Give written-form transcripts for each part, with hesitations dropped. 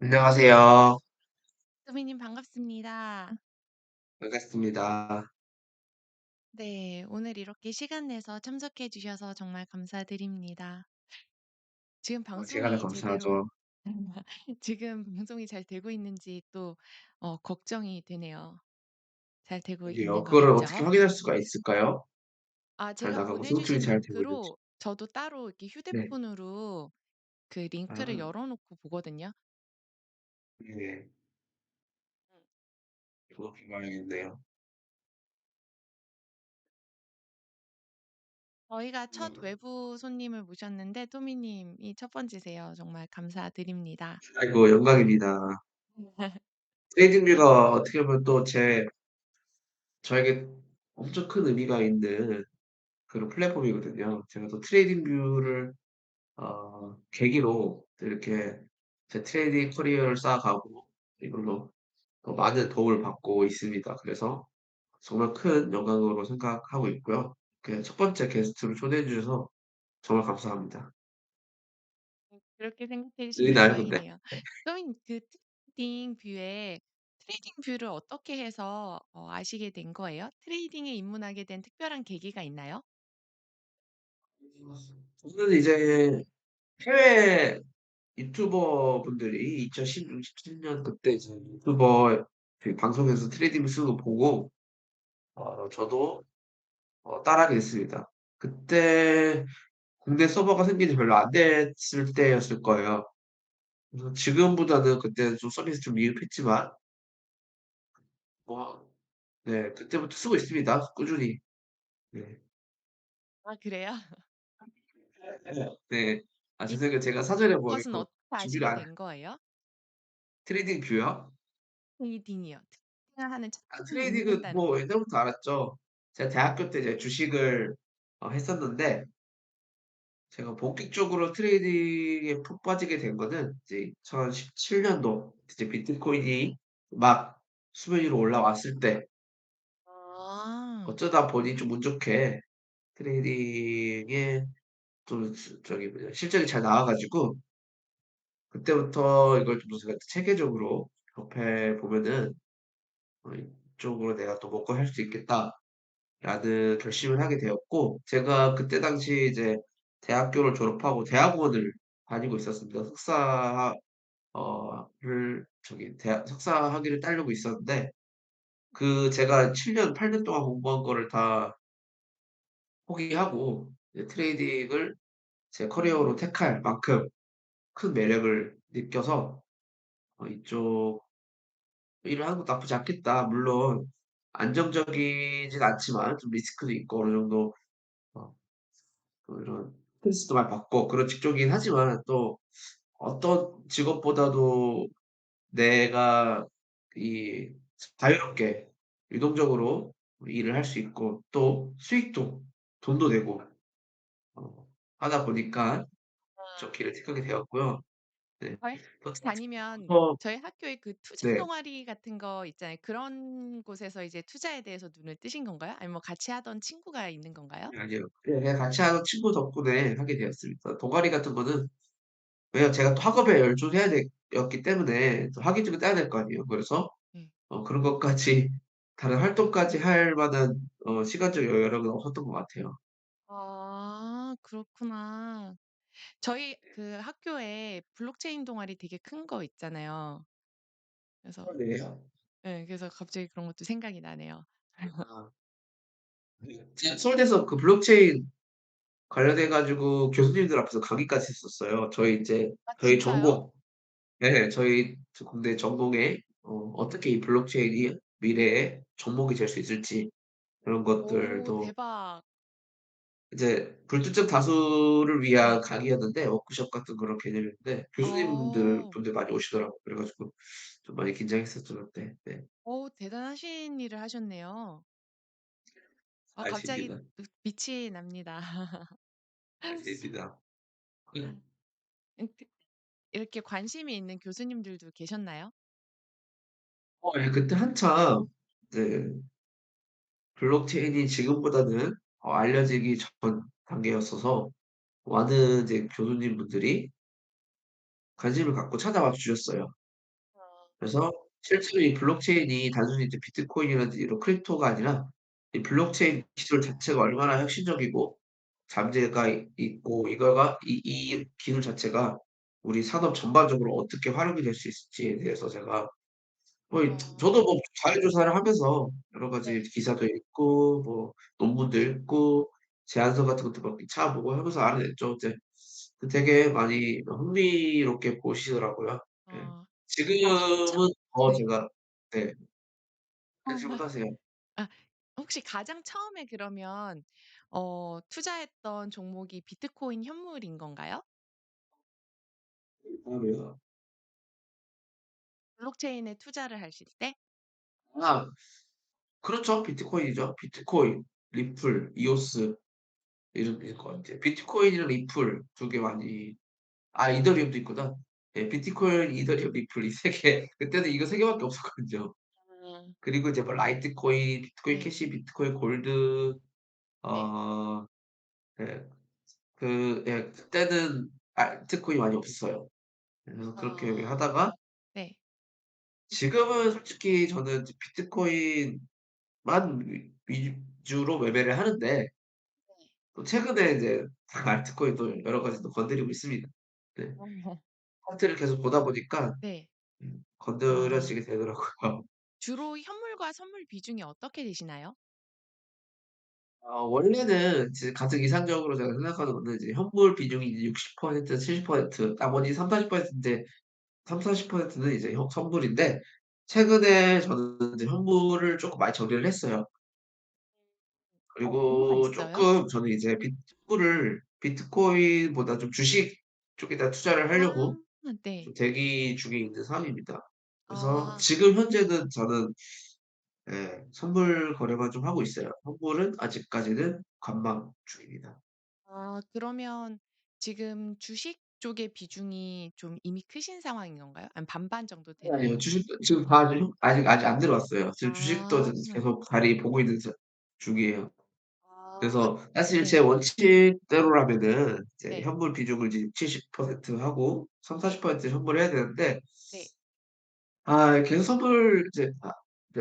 안녕하세요. 소미님 반갑습니다. 반갑습니다. 네, 오늘 이렇게 시간 내서 참석해 주셔서 정말 감사드립니다. 지금 제가 더 방송이 제대로 감사하죠. 지금 방송이 잘 되고 있는지 또 걱정이 되네요. 잘 되고 그러게요. 있는 거 그거를 어떻게 맞죠? 확인할 수가 있을까요? 아, 잘 제가 나가고 송출이 보내주신 잘 되고 있는지. 링크로 저도 따로 이렇게 네. 휴대폰으로 그 링크를 아 열어놓고 보거든요. 네. 음. 그렇게 봐야겠네요. 저희가 첫 음. 외부 손님을 모셨는데 토미님이 첫 번째세요. 정말 감사드립니다. 아이고 영광입니다. 트레이딩뷰가 어떻게 보면 또 저에게 엄청 큰 의미가 있는 그런 플랫폼이거든요. 제가 또 트레이딩뷰를 계기로 또 이렇게 제 트레이딩 커리어를 쌓아가고 이걸로 더 많은 도움을 받고 있습니다. 그래서 정말 큰 영광으로 생각하고 있고요. 그 첫 번째 게스트로 초대해 주셔서 정말 감사합니다. 그렇게 생각해 주시면 느리나요 근데? 다행이네요. 그러면 그 트레이딩 뷰에 트레이딩 뷰를 어떻게 해서 아시게 된 거예요? 트레이딩에 입문하게 된 특별한 계기가 있나요? 저는 이제 해외 유튜버 분들이 2016, 17년 그때 이제 유튜버 그 방송에서 트레이딩 쓰는 거 보고 저도 따라하게 됐습니다. 그때 국내 서버가 생긴 지 별로 안 됐을 때였을 거예요. 그래서 지금보다는 그때는 좀 서비스 좀 미흡했지만 뭐 네 그때부터 쓰고 있습니다, 꾸준히. 네. 아, 그래요? 네. 아 이 죄송해요. 제가 사전에 뭐 것은 이거 어떻게 준비를 아시게 안 된 거예요? 트레이딩 뷰요? 트레이딩이요. 트레이딩을 하는 첫 손님이 트레이딩은 있는다는 뭐 거. 옛날부터 알았죠. 제가 대학교 때 이제 주식을 했었는데 제가 본격적으로 트레이딩에 푹 빠지게 된 거는 이제 2017년도 이제 비트코인이 막 수면 위로 올라왔을 때 아. 어쩌다 보니 좀 운 좋게 트레이딩에 좀 저기 뭐냐 실적이 잘 나와 가지고 그때부터 이걸 좀 제가 체계적으로 접해 보면은 '이쪽으로 내가 또 먹고 살 수 있겠다.'라는 결심을 하게 되었고 제가 그때 당시 이제 대학교를 졸업하고 대학원을 다니고 있었습니다. 를 저기 대학 석사 학위를 따려고 있었는데 그 제가 7년 8년 동안 공부한 거를 다 포기하고 이제 트레이딩을 제 커리어로 택할 만큼 큰 매력을 느껴서 '이쪽 일을 하는 것도 나쁘지 않겠다.' 물론 안정적이진 않지만 좀 리스크도 있고 어느 정도 어 이런 스트레스도 많이 받고 그런 직종이긴 하지만 또 어떤 직업보다도 내가 이 자유롭게 유동적으로 일을 할 수 있고 또 수익도 돈도 되고 하다 보니까 저 길을 택하게 되었고요. 네. 저희 더 다니면 더 저희 학교에 그 투자 네. 동아리 같은 거 있잖아요. 그런 곳에서 이제 투자에 대해서 눈을 뜨신 건가요? 아니면 뭐 같이 하던 친구가 있는 건가요? 아니요. 그냥 같이 하던 친구 덕분에 하게 되었습니다. 동아리 같은 거는 왜냐면 제가 또 학업에 열중해야 였기 때문에 또 학위증을 따야 될 거 아니에요. 그래서 네. 그런 것까지 다른 활동까지 할 만한 시간적 여력은 없었던 것 같아요. 아, 그렇구나. 저희 그 학교에 블록체인 동아리 되게 큰 거 있잖아요. 그래서 그러네요. 예, 그래서 갑자기 그런 것도 생각이 나네요. 아. 네. 제가 서울대에서 그 블록체인 관련해 가지고 교수님들 앞에서 강의까지 했었어요. 아, 저희 진짜요? 전공 예 저희 공대 전공에 어떻게 이 블록체인이 미래의 접목이 될 수 있을지 그런 오, 것들도 대박. 이제 불특정 다수를 위한 네. 강의였는데 워크숍 같은 그런 개념이었는데 어. 분들 많이 오시더라고요. 그래 가지고 좀 많이 긴장했었죠 그때. 네. 대단하신 일을 하셨네요. 갑자기 아닙니다. 빛이 납니다. 아닙니다. 음. 그 이렇게 관심이 있는 교수님들도 계셨나요? 예 그때 한참 네 블록체인이 지금보다는 알려지기 전 단계였어서 많은 이제 교수님분들이 관심을 갖고 찾아와 주셨어요. 그래서 실제로 이 블록체인이 단순히 이제 비트코인이라든지 이런 크립토가 아니라 이 블록체인 기술 자체가 얼마나 혁신적이고 잠재가 있고 이거가 이 기술 자체가 우리 산업 전반적으로 어떻게 활용이 될 수 있을지에 대해서 제가 뭐 저도 어 뭐 자료 조사를 하면서 여러 가지 네. 기사도 읽고 뭐 논문도 읽고 제안서 같은 것도 막 찾아보고 하면서 알아냈죠. 이제 되게 많이 흥미롭게 보시더라고요. 예. 어 가장 처 지금은 더 네. 제가 네. 네 질문하세요. 아 혹시 가장 처음에 그러면 투자했던 종목이 비트코인 현물인 건가요? 다음에요. 블록체인에 투자를 하실 때? 아 그렇죠. 비트코인이죠. 비트코인, 리플, 이오스 이런 것 같아요. 비트코인이랑 리플 두 개 많이 이더리움도 있구나. 예 비트코인, 이더리움, 리플 이 세 개 그때는 이거 세 개밖에 없었거든요. 음. 그리고 이제 뭐 라이트코인, 비트코인 네. 캐시, 비트코인 골드 네. 어 예 그때는 알트코인이 많이 없었어요. 그래서 그렇게 어 하다가 네. 지금은 솔직히 저는 이제 비트코인만 위주로 매매를 하는데 네. 또 최근에 이제 알트코인도 여러 가지 또 건드리고 있습니다. 네. 어 차트를 계속 보다 보니까 네. 아 건드려지게 되더라고요. 주로 현물과 선물 비중이 어떻게 되시나요? 원래는 이제 가장 이상적으로 제가 생각하는 거는 이제 현물 비중이 이제 60% 70% 나머지 30-40% 인데 30-40%는 이제 선물인데 최근에 저는 이제 현물을 쪼끔 많이 정리를 했어요. 이유가 그리고 있어요? 쪼끔 저는 이제 현물을 비트코인보다 좀 주식 쪽에다 투자를 아 하려고 네. 좀 대기 중에 있는 상황입니다. 그래서 아. 지금 현재는 저는 선물 거래만 좀 하고 있어요. 현물은 아직까지는 관망 중입니다. 아 그러면 지금 주식 쪽의 비중이 좀 이미 크신 상황인 건가요? 아니면 반반 정도 되나요? 아니요. 주식도 지금 다 아직 안 들어왔어요. 지금 주식도 아. 계속 자리 보고 있는 중이에요. 아. 그래서 사실 제 네. 원칙대로라면은 이제 네. 현물 비중을 이제 70% 하고 네. 30-40% 선물해야 되는데 네. 계속 선물 이제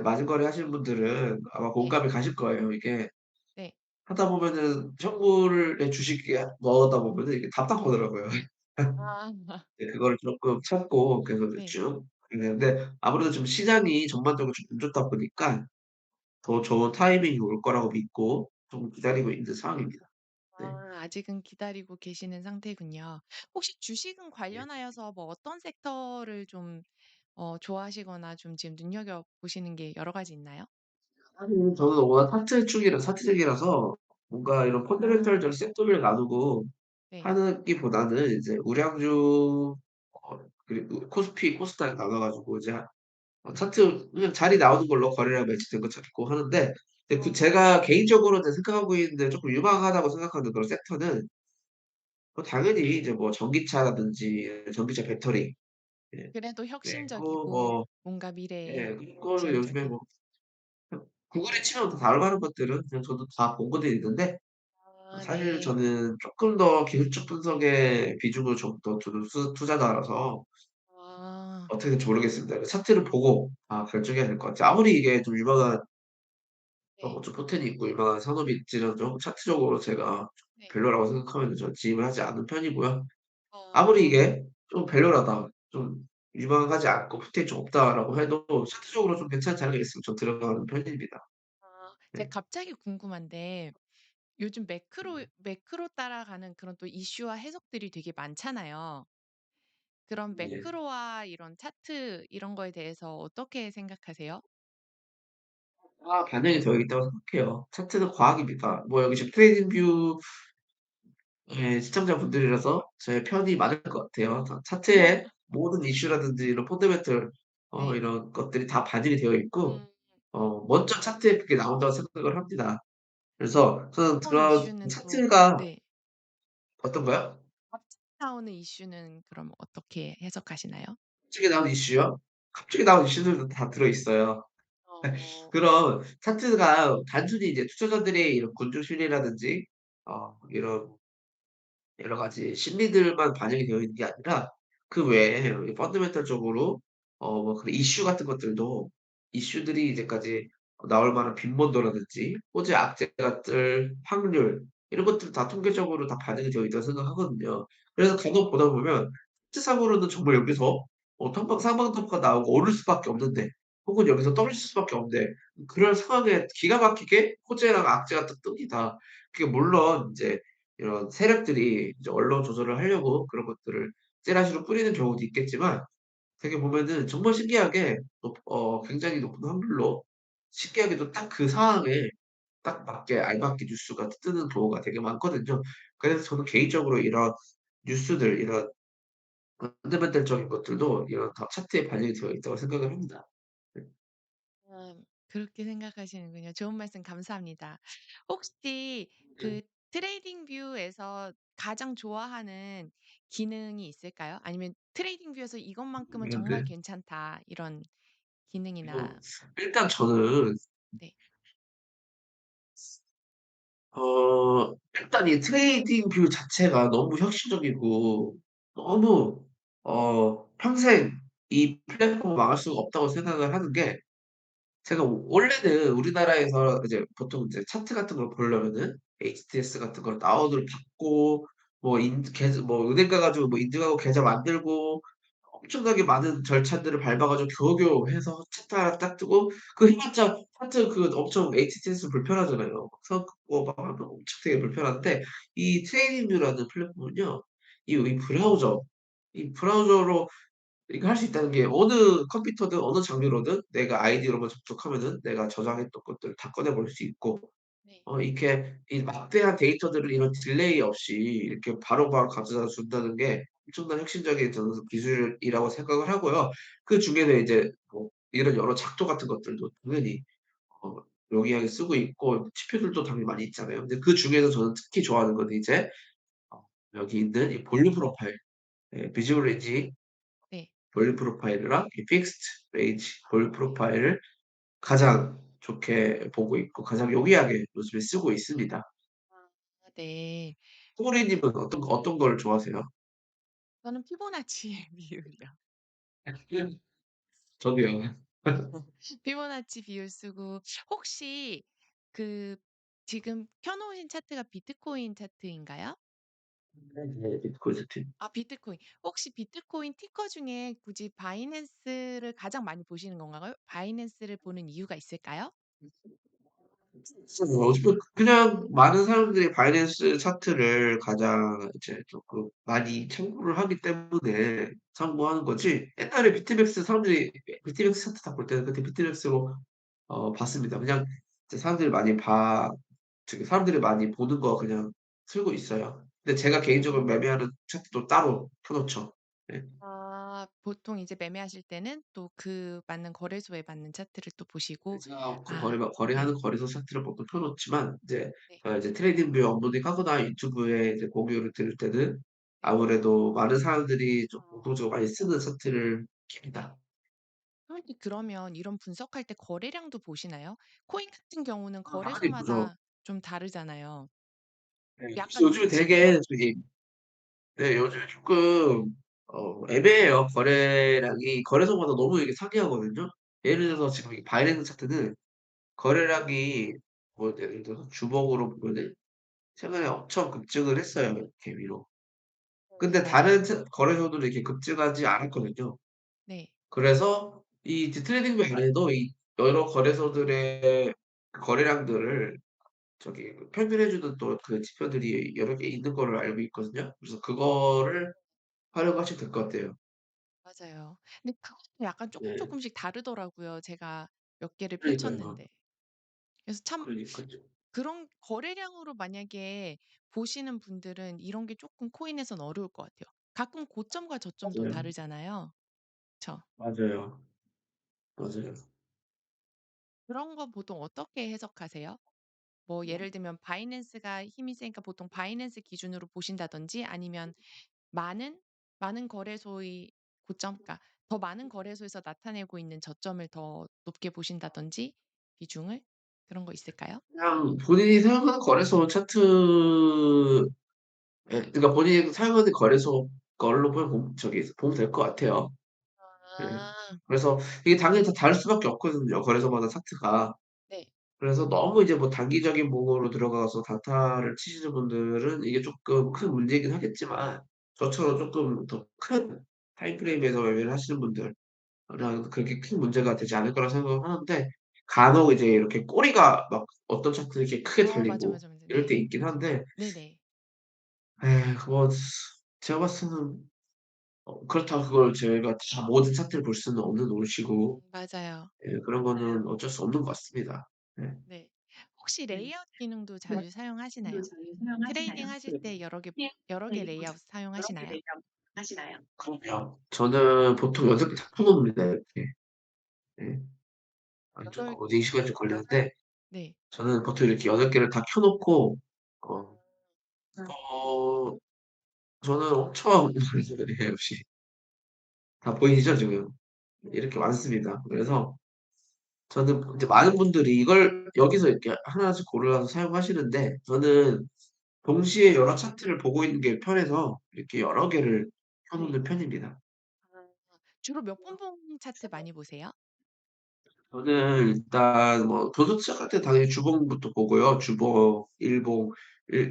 마진 거래 하시는 분들은 아마 네. 공감이 가실 거예요. 이게 네. 하다 보면은 현물에 주식에 넣다 보면은 이게 답답하더라고요. 아. 네 그거를 쪼끔 참고 계속 이제 네. 쭉 근데 아무래도 좀 시장이 전반적으로 좀 안 좋다 보니까 더 좋은 타이밍이 올 거라고 믿고 좀 기다리고 있는 상황입니다. 네. 아직은 기다리고 계시는 상태군요. 혹시 주식은 네. 관련하여서 뭐 어떤 섹터를 좀 좋아하시거나 좀 지금 눈여겨 보시는 게 여러 가지 있나요? 사실 저는 워낙 차트적이라서 뭔가 이런 펀더멘털적 아 섹터를 나누고 네. 하기보다는 이제 우량주 그리고 코스피, 코스닥 나눠 가지고 이제 차트 그냥 자리 나오는 걸로 거래량 매치된 거 찾고 하는데 근데 어 제가 개인적으로 이제 생각하고 있는데 쪼끔 유망하다고 생각하는 그런 섹터는 당연히 이제 뭐 전기차라든지 전기차 배터리 예 그래도 네 그 혁신적이고 뭐 뭔가 미래에 그거를 요즘에 지향적인. 뭐 구글에 치면 다 나올 만한 것들은 그냥 저도 다 본 것들이 있는데 사실 네. 저는 쪼끔 더 기술적 분석에 비중을 좀 더 두는 투자자라서 아 어떻게 될지 모르겠습니다. 그 차트를 보고 결정해야 될 것 같아요. 아무리 이게 좀 유명한 네. 좀 포텐이 있고 유명한 산업일지라도 차트적으로 제가 네. 별로라고 생각하면은 저는 진입을 하지 않는 편이고요. 아무리 어. 이게 좀 별로라다, 좀 유망하지 않고 포텐이 좀 없다라고 해도 차트적으로 좀 괜찮은 자리가 있으면 전 들어가는 편입니다. 제가 네. 갑자기 궁금한데 요즘 매크로 따라가는 그런 또 이슈와 해석들이 되게 많잖아요. 그런 네. 매크로와 이런 차트 이런 거에 대해서 어떻게 생각하세요? 반영이 되어 있다고 생각해요. 차트는 과학입니다. 뭐 여기 지금 트레이딩뷰 시청자분들이라서 제 편이 맞을 것 같아요. 차트에 모든 이슈라든지 이런 펀더멘털 네. 이런 것들이 다 반영이 되어 있고 음. 먼저 차트에 그게 나온다고 생각을 합니다. 그래서 저는 나오는 그런 이슈는 또 차트가 네. 어떤 거요? 갑자기 나오는 이슈는 그럼 어떻게 해석하시나요? 갑자기 나온 이슈요? 갑자기 나온 이슈들도 다 들어 있어요. 어. 그런 차트가 단순히 이제 투자자들의 이런 군중 심리라든지 이런 여러 가지 심리들만 반영이 되어 있는 게 아니라 그 외에 펀더멘털적으로 뭐 그런 이슈 같은 것들도 이슈들이 이제까지 나올 만한 빈번도라든지 호재 악재가 뜰 확률 이런 것들 다 통계적으로 다 반영이 되어 있다고 생각하거든요. 그래서 간혹 보다 보면 수치상으로는 정말 여기서 상방통화가 나오고 오를 수밖에 없는데 혹은 여기서 떨어질 수밖에 없는데 그런 상황에 기가 막히게 호재랑 악재가 또 뜹니다. 그게 물론 인제 이런 세력들이 이제 언론 조절을 하려고 그런 것들을 찌라시로 뿌리는 경우도 있겠지만 되게 보면은 정말 신기하게 굉장히 높은 확률로 신기하게도 딱 그 상황에 딱 맞게 알맞게 뉴스가 뜨는 경우가 되게 많거든요. 그래서 저는 개인적으로 이런 뉴스들 이런 펀더멘털적인 것들도 이런 다 차트에 반영이 되어 있다고 생각을 합니다. 네. 그렇게 생각하시는군요. 좋은 말씀 감사합니다. 혹시 네. 그 트레이딩 뷰에서 가장 좋아하는 기능이 있을까요? 아니면 트레이딩 뷰에서 이것만큼은 정말 네. 괜찮다 이런 기능이나. 그리고 일단 저는 네. 일단 이 트레이딩 뷰 자체가 너무 혁신적이고 너무 평생 이 플랫폼을 망할 수가 없다고 생각을 하는 게 제가 원래는 우리나라에서 이제 보통 이제 차트 같은 걸 보려면은 HTS 같은 걸 다운을 받고 뭐 인 계좌 뭐 은행 가 가지고 뭐 인증하고 계좌 만들고 엄청나게 많은 절차들을 밟아 가지고 겨우겨우 해서 차트 하나 딱 뜨고 그 해봤자 차트 그 엄청 HTS 불편하잖아요. 서 긋고 막 하면 엄청 되게 불편한데 이 트레이닝뷰라는 플랫폼은요. 이 브라우저로 이거 할 수 있다는 게 어느 컴퓨터든 어느 장비로든 내가 아이디로만 접속하면은 내가 저장했던 것들을 다 꺼내 볼 수 있고 네. 이렇게 이 막대한 데이터들을 이런 딜레이 없이 이렇게 바로바로 가져다 준다는 게 엄청난 혁신적인 저는 기술이라고 생각을 하고요. 그중에는 이제 뭐 이런 여러 작도 같은 것들도 당연히 어 용이하게 쓰고 있고 지표들도 당연히 많이 있잖아요. 근데 그중에서 저는 특히 좋아하는 건 이제 어 여기 있는 이 볼륨 프로파일, 비주얼 레인지 네. 볼륨 프로파일이랑 이 픽스드 레인지 볼륨 프로파일을 가장 좋게 보고 있고 가장 용이하게 요즘에 쓰고 있습니다. 아 네. 소리님은 어떤 걸 좋아하세요? 저는 피보나치 비율이요. 저도요. 피보나치 비율 쓰고 혹시 그 지금 켜 놓으신 차트가 비트코인 차트인가요? 네네. 비트코인 세팅. 아 비트코인. 혹시 비트코인 티커 중에 굳이 바이낸스를 가장 많이 보시는 건가요? 바이낸스를 보는 이유가 있을까요? 요즘은 그냥 많은 사람들이 바이낸스 차트를 가장 이제 쪼끔 많이 참고를 하기 때문에 참고하는 거지 옛날에 비트맥스 사람들이 비트맥스 차트 다 볼 때는 그때 비트맥스로 봤습니다. 그냥 이제 사람들이 많이 보는 거 그냥 틀고 있어요. 근데 제가 개인적으로 매매하는 차트도 따로 켜 놓죠. 네. 아 보통 이제 매매하실 때는 또 그 맞는 거래소에 맞는 차트를 또 보시고. 제가 아 네. 거래하는 거래소 차트를 보통 켜 놓지만 네. 이제 트레이딩뷰 업로딩하거나 유튜브에 이제 공유를 들을 때는 네. 아무래도 많은 사람들이 좀 어. 공통적으로 많이 쓰는 차트를 킵니다. 선생님 그러면 이런 분석할 때 거래량도 보시나요? 코인 같은 경우는 당연히 보죠. 거래소마다 좀 다르잖아요. 네. 그래서 약간 요즘에 되게 눈치보고. 저기 네 요즘에 쪼끔 애매해요. 거래량이 거래소마다 너무 이게 상이하거든요. 예를 들어서 지금 이 바이낸스 차트는 거래량이 뭐 예를 들어서 주봉으로 보면은 최근에 엄청 급증을 했어요, 이렇게 위로. 근데 다른 거래소들은 이렇게 급증하지 않았거든요. 네. 그래서 이 이제 트레이딩뷰 안에도 이 여러 거래소들의 그 거래량들을 평균해 주는 또 그 지표들이 여러 개 있는 걸로 알고 있거든요. 그래서 그거를 활용하시면 될 것 같아요. 맞아요. 근데 그것도 약간 쪼끔 네. 쪼끔씩 다르더라고요, 제가 몇 개를 그러니까요. 펼쳤는데. 그래서 참 그러니깐요. 그런 거래량으로 만약에 보시는 분들은 이런 게 쪼끔 코인에선 어려울 것 같아요. 가끔 고점과 저점도 맞아요. 다르잖아요. 그쵸? 맞아요. 맞아요. 그런 거 보통 어떻게 해석하세요? 뭐 예를 들면 바이낸스가 힘이 세니까 보통 바이낸스 기준으로 보신다든지 아니면 많은 많은 거래소의 고점 그러니까 더 많은 거래소에서 나타내고 있는 저점을 더 높게 보신다든지 비중을 그런 거 있을까요? 그냥 본인이 사용하는 거래소 차트 그러니까 본인이 사용하는 거래소 걸로 보면 보면 될 것 같아요. 예. 그래서 이게 당연히 다 다를 수밖에 없거든요, 거래소마다 차트가. 네. 그래서 너무 이제 뭐 단기적인 목으로 들어가서 단타를 치시는 분들은 이게 쪼끔 큰 문제이긴 하겠지만 저처럼 쪼끔 더 큰 타임프레임에서 매매를 하시는 분들은 그렇게 큰 문제가 되지 않을 거라 생각을 하는데 간혹 이제 이렇게 꼬리가 막 어떤 차트는 이렇게 크게 맞아, 달리고 맞아, 맞아. 이럴 때 네. 있긴 한데 네네. 그거 제가 봤을 때는 그렇다고 그걸 저희가 다 모든 차트를 볼 수는 없는 옳시고 맞아요. 그런 거는 어쩔 수 없는 것 같습니다. 네. 네. 혹시 레이아웃 기능도 자주 사용하시나요? 트레이딩 하실 때 여러 개 레이아웃 사용하시나요? 그럼요. 저는 보통 8개 다 켜 놓습니다 이렇게. 네. 좀 8 로딩 시간이 좀 걸리는데 네. 저는 보통 이렇게 8개를 다 켜 놓고 어 어 저는 엄청 해요 역시. 다 보이시죠 지금? 이렇게 많습니다. 그래서 저는 이제 많은 분들이 이걸 여기서 이렇게 하나씩 골라서 사용하시는데 저는 동시에 여러 차트를 보고 있는 게 편해서 이렇게 여러 개를 켜 네. 놓는 편입니다. 주로 몇 분봉 차트 많이 보세요? 저는 일단 뭐 교습 시작할 때 당연히 주봉부터 보고요. 주봉, 일봉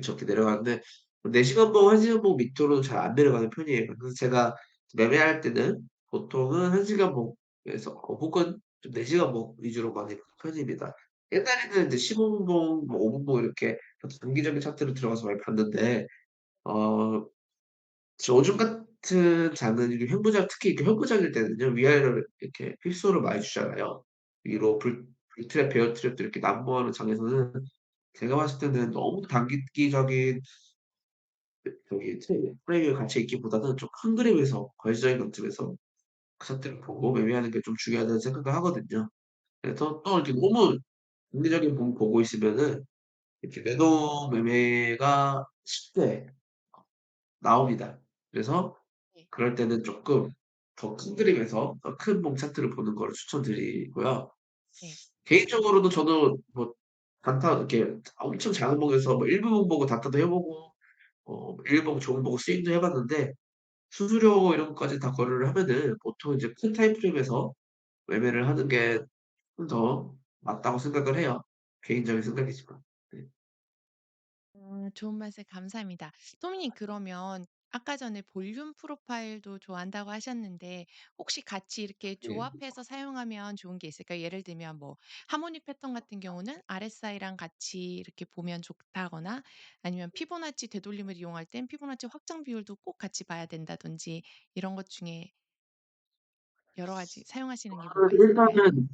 저렇게 내려가는데 4 시간봉, 1 시간봉 밑으로는 잘 안 내려가는 편이에요. 그래서 제가 매매할 때는 보통은 1 시간봉에서 혹은 좀 4 시간봉 위주로 많이 보는 편입니다. 옛날에는 이제 15분봉 뭐 5분봉 이렇게 장기적인 차트로 들어가서 많이 봤는데 어 요즘 같은 장은 이게 현무장 특히 이렇게 현무장일 때는요. 위아래로 이렇게 휩소를 많이 주잖아요. 위로 불트랩, 베어트랩도 이렇게 난무하는 장에서는 제가 봤을 때는 너무 단기적인 저기 프레임에 갇혀 있기보다는 좀 큰 그림에서 과시적인 관점에서 그 상태를 보고 매매하는 게 좀 중요하다는 생각을 하거든요. 그래서 또 이렇게 너무 단기적인 부분 보고 있으면은 이렇게 매도 매매가 쉽게 나옵니다. 그래서 네. 그럴 때는 쪼끔 더 큰 그림에서 더 큰 봉 차트를 보는 거를 추천드리고요. 네. 개인적으로도 저도 뭐 단타 이렇게 엄청 작은 봉에서 뭐 일부 봉 보고 단타도 해 보고 일봉, 좋은 보고 스윙도 해 봤는데 수수료 이런 것까지 다 고려를 하면은 보통 이제 큰 타임 프레임에서 매매를 하는 게 좀 더 맞다고 생각을 해요. 개인적인 생각이지만. 네. 좋은 말씀 감사합니다. 토미님 그러면 아까 전에 볼륨 프로파일도 좋아한다고 하셨는데 혹시 같이 이렇게 네. 조합해서 사용하면 좋은 게 있을까요? 예를 들면 뭐 하모닉 패턴 같은 경우는 RSI랑 같이 이렇게 보면 좋다거나 아니면 피보나치 되돌림을 이용할 땐 피보나치 확장 비율도 꼭 같이 봐야 된다든지 이런 것 중에 여러 가지 사용하시는 게 뭐가 있을까요? 일단은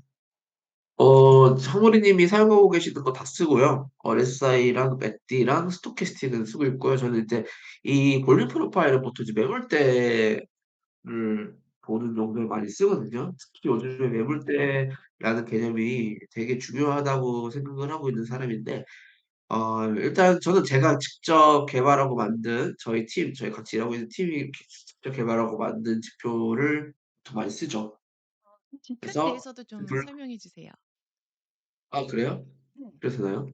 상무리 님이 사용하고 계시는 거 다 쓰고요. RSI랑 MACD랑 스토캐스틱은 쓰고 있고요. 저는 이제 이 볼륨 프로파일은 보통 이제 매물대를 보는 용도로 많이 쓰거든요. 특히 요즘에 매물대라는 개념이 되게 중요하다고 생각을 하고 있는 사람인데 일단 저는 제가 직접 개발하고 만든 저희 같이 일하고 있는 팀이 이렇게 직접 개발하고 만든 지표를 더 많이 쓰죠. 지표에 그래서 대해서도 그 좀 설명해 주세요. 그래요? 그래서 되나요?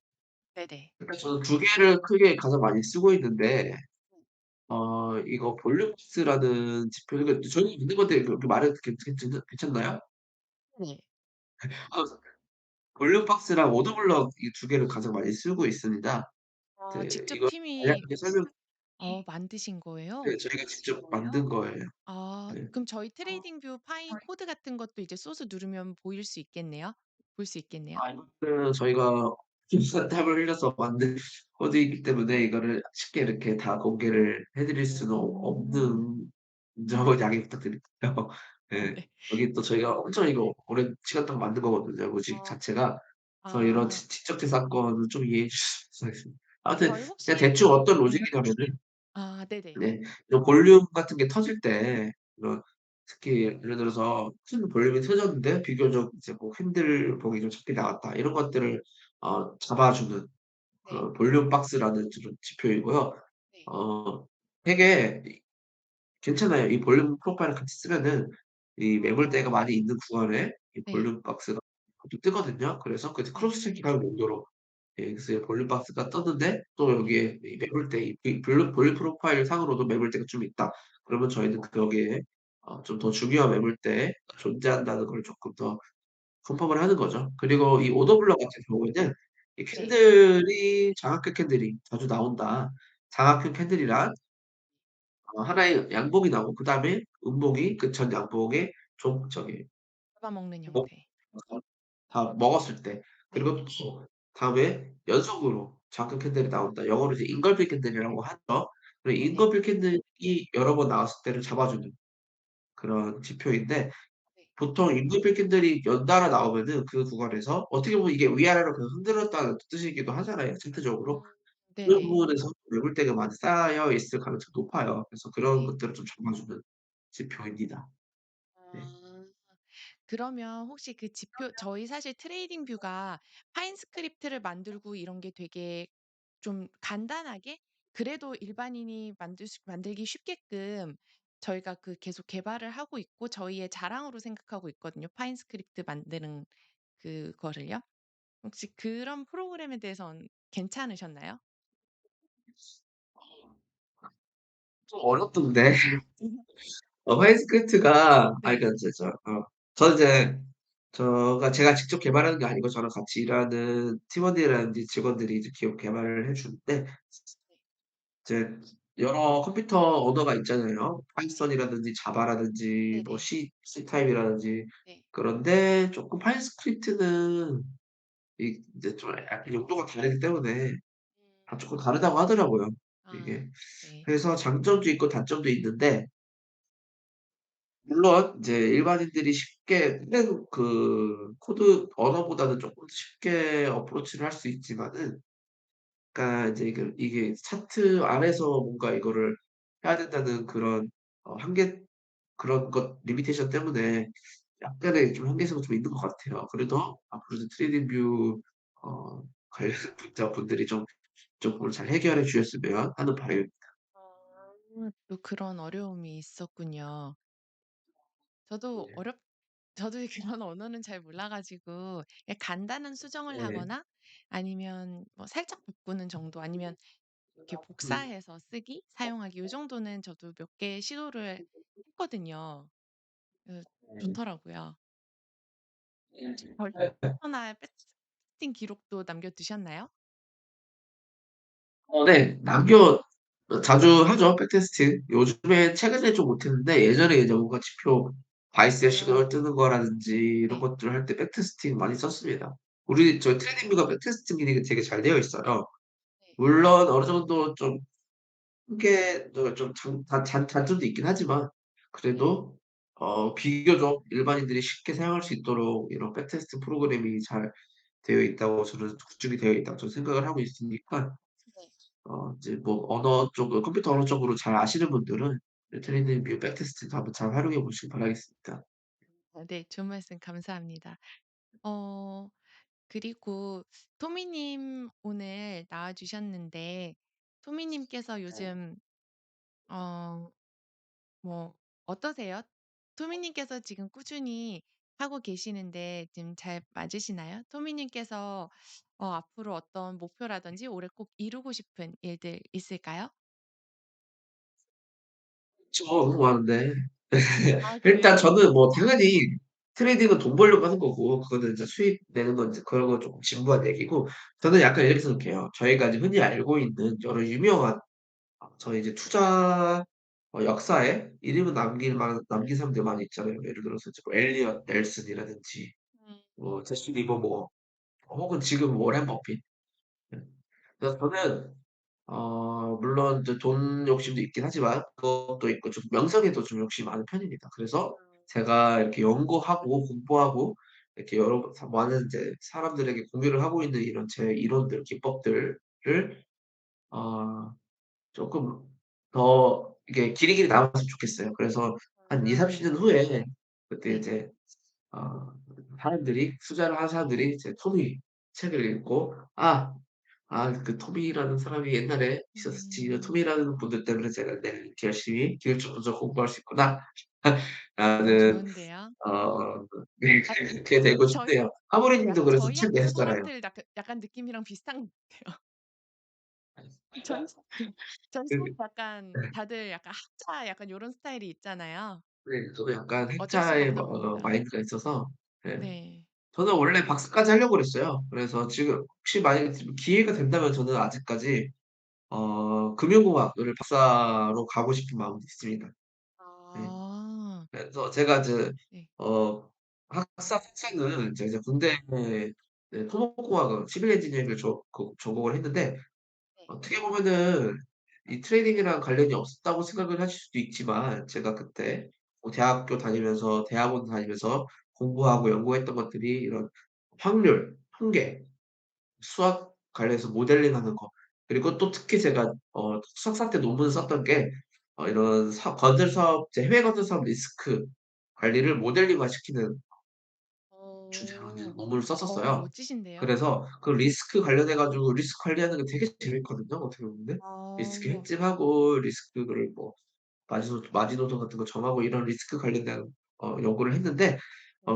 네네. 일단 저는 두 개를 크게 가장 많이 쓰고 있는데 이거 볼륨박스라는 지표 이거 저는 있는 건데 그렇게 말해도 괜찮나요? 네. 아 볼륨박스랑 오더블럭 이 두 개를 가장 많이 쓰고 있습니다. 직접 이거 팀이 간략하게 설명 만드신 거예요? 네 저희가 직접 만든 거예요. 네. 그럼 저희 트레이딩 뷰 파일 코드 같은 것도 이제 소스 누르면 보일 수 있겠네요? 볼 수 있겠네요? 이거는 저희가 비싼 땀을 흘려서 만든 코드이기 때문에 이거를 쉽게 이렇게 다 공개를 해 드릴 수는 없는 점을 양해 부탁드릴게요. 네. 네. 여기 또 저희가 엄청 이거 오랜 시간 동안 만든 거거든요, 로직 어 자체가. 그래서 이런 아. 지적 재산권은 좀 이해해 주셨으면 하겠습니다. 아무튼 저희 그냥 혹시 대충 어떤 네. 로직이냐면은 네네. 네. 이런 볼륨 같은 게 터질 때 이런 특히 예를 들어서 큰 볼륨이 터졌는데 비교적 이제 뭐 핸들 봉이 좀 적게 나왔다. 이런 것들을 잡아주는 네. 그 볼륨 박스라는 좀 지표이고요. 네. 어 되게 괜찮아요. 이 볼륨 프로파일을 같이 쓰면은 이 매물대가 많이 있는 구간에 이 네. 볼륨 박스가 또 뜨거든요. 그래서 그 네. 크로스 체킹하는 용도로 그래서 이 볼륨 박스가 떴는데 또 여기에 이 매물대 이 볼륨 프로파일 상으로도 매물대가 좀 있다. 그러면 저희는 거기에 좀 더 중요한 매물대에 존재한다는 걸 쪼끔 더 컨펌을 하는 거죠. 그리고 이 오더블럭 같은 경우에는 이 네. 캔들이 장학금 캔들이 자주 나온다. 장학금 캔들이란 하나의 양봉이 나오고 그다음에 음봉이 그 전 양봉에 좀 저기 잡아먹는 목 형태. 다 먹었을 때 네. 그리고 또 다음에 연속으로 장학금 캔들이 나온다. 영어로 이제 engulfing 캔들이라고 하죠. 그 네. engulfing 캔들이 여러 번 나왔을 때를 잡아주는 그런 지표인데 네. 보통 engulfing 캔들이 연달아 나오면은 그 구간에서 어떻게 보면 이게 위아래로 계속 흔들었다는 뜻이기도 하잖아요, 차트적으로. 음. 그런 네네. 부분에서 매물대가 많이 쌓여 있을 가능성이 높아요. 그래서 그런 네. 것들을 좀 잡아주는 지표입니다. 네. 아. 그러면 혹시 그 지표 저희 사실 트레이딩 뷰가 파인 스크립트를 만들고 이런 게 되게 좀 간단하게 그래도 일반인이 만들기 쉽게끔 저희가 그 계속 개발을 하고 있고 저희의 자랑으로 생각하고 있거든요, 파인 스크립트 만드는 그거를요. 혹시 그런 프로그램에 대해선 괜찮으셨나요? 좀 어렵던데. 파인스크립트가 네. 그러니까 저는 이제 제가 직접 개발하는 게 아니고 저랑 같이 일하는 팀원들이라든지 직원들이 이제 기업 개발을 해 주는데 네. 이제 여러 컴퓨터 언어가 있잖아요. 네. 파이썬이라든지 자바라든지 뭐 네네. C 타입이라든지. 네. 그런데 쪼끔 파인스크립트는 이제 좀 약간 용도가 다르기 때문에 다 음. 쪼끔 다르다고 하더라고요, 아 이게. 네. 그래서 장점도 있고 단점도 있는데 물론 이제 일반인들이 쉽게 흔한 코드 언어보다는 쪼끔 쉽게 어프로치를 할 수 있지만은 그러니까 이제 이게 차트 안에서 뭔가 이거를 해야 된다는 그런 한계 그런 것 리미테이션 때문에 약간의 좀 한계성은 좀 있는 것 같아요. 그래도 앞으로도 트레이딩 뷰 관련 분들이 좀 그걸 잘 해결해 주셨으면 하는 바람입니다. 또 그런 어려움이 있었군요. 저도 네. 어렵 저도 그런 언어는 잘 몰라 가지고 그냥 간단한 수정을 네. 하거나 아니면 뭐 살짝 바꾸는 정도 아니면 이렇게 음. 복사해서 쓰기, 사용하기 요 정도는 저도 몇 개 시도를 했거든요. 네. 좋더라고요. 나 백스팅 기록도 남겨 두셨나요? 네. 자주 하죠, 백테스팅. 요즘에 최근에 좀 못했는데 예전에 이제 뭔가 지표 바이스의 시그널 뜨는 거라든지 이런 네. 것들을 할 때 백테스팅 많이 썼습니다. 저희 음. 트레이딩뷰가 백테스팅 기능이 되게 잘 되어 있어요. 네. 물론 어느 정도 좀 크게 좀 단점도 있긴 하지만 네. 그래도 비교적 일반인들이 쉽게 사용할 수 있도록 이런 백테스트 프로그램이 잘 되어 있다고 구축이 되어 있다고 저는 생각을 하고 있으니까 네. 이제 뭐 컴퓨터 언어 쪽으로 잘 아시는 분들은 트레이닝 뷰 백테스트도 한번 잘 활용해 보시기 바라겠습니다. 네. 좋은 말씀 감사합니다. 어 그리고 토미님 오늘 나와 주셨는데 토미님께서 네. 요즘 어 뭐 어떠세요? 토미님께서 지금 꾸준히 하고 계시는데 지금 잘 맞으시나요? 토미님께서 앞으로 어떤 목표라든지 올해 꼭 이루고 싶은 일들 있을까요? 너무 많은데. 아 일단 그래요? 저는 뭐 당연히 트레이딩은 돈 벌려고 하는 거고 그거는 이제 수익 내는 건 이제 그런 건 쪼끔 진부한 얘기고 저는 약간 이렇게 생각해요. 저희가 이제 흔히 알고 있는 여러 유명한 저희 이제 투자 역사에 이름을 남긴 사람들 많이 있잖아요. 예를 들어서 이제 뭐 엘리엇 넬슨이라든지 음. 뭐 제시 리버모어 혹은 지금 워렌 버핏. 예. 그래서 저는 물론 이제 돈 욕심도 있긴 하지만 그것도 있고 좀 명성에도 좀 욕심이 많은 편입니다. 그래서 제가 이렇게 연구하고 공부하고 이렇게 많은 이제 사람들에게 공유를 하고 있는 이런 제 이론들, 기법들을 어 쪼끔 더 이게 길이 남았으면 좋겠어요. 그래서 한 아 20-30년 후에 그때 네. 이제 투자를 하는 사람들이 이제 토미 책을 읽고 '그 토미라는 사람이 옛날에 있었었지. 음. 토미라는 분들 때문에 제가 이렇게 열심히 기술적으로 공부할 수 있구나.' 라는 좋은데요. 네 아 그게 되고 저희 싶네요. 하모리 님도 약간 그래서 저희 책 학교 내셨잖아요. 사람들 약간 느낌이랑 비슷한 것 같아요. 전 전 그 약간 다들 약간 학자 약간 요런 스타일이 있잖아요. 네. 저도 약간 어쩔 수가 핵자의 없나 봅니다. 마인드가 있어서 예. 네. 저는 원래 박사까지 하려고 그랬어요. 그래서 지금 혹시 만약에 지금 기회가 된다면 저는 아직까지 금융공학을 박사로 가고 싶은 마음도 있습니다. 네. 아. 그래서 제가 이제 네. 어 학사 학생은 제가 이제 군대에 네 토목공학을 시빌 엔지니어링을 전공을 했는데 네. 어떻게 보면은 이 트레이딩이랑 관련이 없다고 생각을 하실 수도 있지만 제가 그때 뭐 대학교 다니면서 대학원 다니면서 공부하고 연구했던 것들이 이런 확률, 통계, 수학 관련해서 모델링하는 거 그리고 또 특히 제가 석사 때 논문을 썼던 게 이런 건설 사업 해외 건설 사업 리스크 관리를 모델링화시키는 주제로 이제 어. 논문을 썼었어요. 멋지신데요. 그래서 그 리스크 관련해 가지고 리스크 관리하는 게 되게 재밌거든요, 어떻게 보면은. 리스크 어. 핵진하고 리스크를 뭐 마지노선 같은 거 정하고 이런 리스크 관련된 연구를 했는데 네.